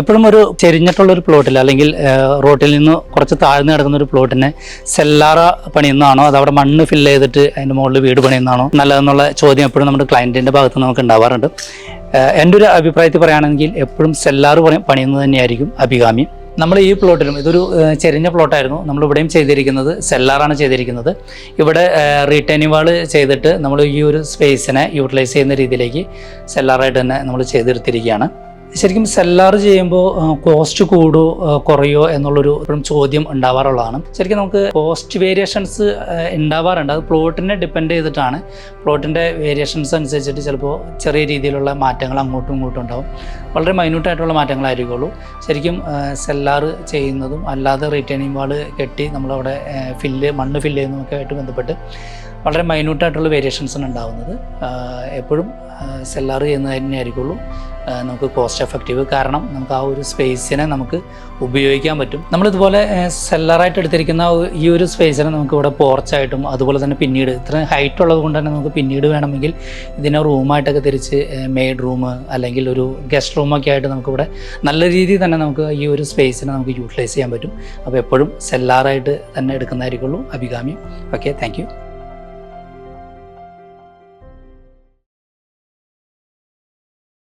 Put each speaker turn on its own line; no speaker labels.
എപ്പോഴും ഒരു ചെരിഞ്ഞിട്ടുള്ളൊരു പ്ലോട്ടിൽ അല്ലെങ്കിൽ റോട്ടിൽ നിന്ന് കുറച്ച് താഴ്ന്നു കിടക്കുന്ന ഒരു പ്ലോട്ടിനെ സെല്ലാറ പണിയുന്നതാണോ അത് അവിടെ മണ്ണ് ഫില്ല് ചെയ്തിട്ട് അതിൻ്റെ മുകളിൽ വീട് പണിയുന്നതാണോ നല്ലതെന്നുള്ള ചോദ്യം എപ്പോഴും നമ്മുടെ ക്ലയൻറ്റിൻ്റെ ഭാഗത്ത് നമുക്ക് ഉണ്ടാവാറുണ്ട്. എൻ്റെ ഒരു അഭിപ്രായത്തിൽ പറയുകയാണെങ്കിൽ എപ്പോഴും സെല്ലാറ് പണിയുന്നത് തന്നെയായിരിക്കും അഭികാമ്യം. നമ്മൾ ഈ പ്ലോട്ടിലും ഇതൊരു ചെരിഞ്ഞ പ്ലോട്ടായിരുന്നു, നമ്മളിവിടെയും ചെയ്തിരിക്കുന്നത് സെല്ലാറാണ് ചെയ്തിരിക്കുന്നത്. ഇവിടെ റീറ്റൈനിങ് വാൾ ചെയ്തിട്ട് നമ്മൾ ഈ ഒരു സ്പേസിനെ യൂട്ടിലൈസ് ചെയ്യുന്ന രീതിയിലേക്ക് സെല്ലാറായിട്ട് തന്നെ നമ്മൾ ചെയ്തെടുത്തിരിക്കുകയാണ്. ശരിക്കും സെല്ലാർ ചെയ്യുമ്പോൾ കോസ്റ്റ് കൂടുമോ കുറയോ എന്നുള്ളൊരു ചോദ്യം ഉണ്ടാവാറുള്ളതാണ്. ശരിക്കും നമുക്ക് കോസ്റ്റ് വേരിയേഷൻസ് ഉണ്ടാവാറുണ്ട്. അത് പ്ലോട്ടിനെ ഡിപ്പെൻഡ് ചെയ്തിട്ടാണ്. പ്ലോട്ടിൻ്റെ വേരിയേഷൻസ് അനുസരിച്ചിട്ട് ചിലപ്പോൾ ചെറിയ രീതിയിലുള്ള മാറ്റങ്ങൾ അങ്ങോട്ടും ഇങ്ങോട്ടും ഉണ്ടാവും. വളരെ മൈന്യൂട്ടായിട്ടുള്ള മാറ്റങ്ങളായിരിക്കുള്ളൂ. ശരിക്കും സെല്ലാർ ചെയ്യുന്നതും അല്ലാതെ റീറ്റൈനിങ് വാൾ കെട്ടി നമ്മളവിടെ മണ്ണ് ഫില്ല് ചെയ്യുന്നതൊക്കെ ആയിട്ട് ബന്ധപ്പെട്ട് വളരെ മൈന്യൂട്ടായിട്ടുള്ള വേരിയേഷൻസാണ് ഉണ്ടാകുന്നത്. എപ്പോഴും സെല്ലാർ ചെയ്യുന്നത് തന്നെയായിരിക്കുള്ളൂ നമുക്ക് കോസ്റ്റ് എഫക്റ്റീവ്. കാരണം നമുക്ക് ആ ഒരു സ്പേസിനെ നമുക്ക് ഉപയോഗിക്കാൻ പറ്റും. നമ്മളിതുപോലെ സെല്ലറായിട്ട് എടുത്തിരിക്കുന്ന ഈ ഒരു സ്പേസിനെ നമുക്ക് ഇവിടെ പോർച്ചായിട്ടും അതുപോലെ തന്നെ പിന്നീട് ഇത്രയും ഹൈറ്റ് ഉള്ളത് കൊണ്ട് തന്നെ നമുക്ക് പിന്നീട് വേണമെങ്കിൽ ഇതിനെ റൂമായിട്ടൊക്കെ തിരിച്ച് മെയ്ഡ് റൂം അല്ലെങ്കിൽ ഒരു ഗസ്റ്റ് റൂമൊക്കെ ആയിട്ട് നമുക്കിവിടെ നല്ല രീതിയിൽ തന്നെ നമുക്ക് ഈ ഒരു സ്പേസിനെ നമുക്ക് യൂട്ടിലൈസ് ചെയ്യാൻ പറ്റും. അപ്പോൾ എപ്പോഴും സെല്ലാറായിട്ട് തന്നെ എടുക്കുന്നതായിരിക്കുള്ളൂ അഭികാമ്യം. Okay, thank you.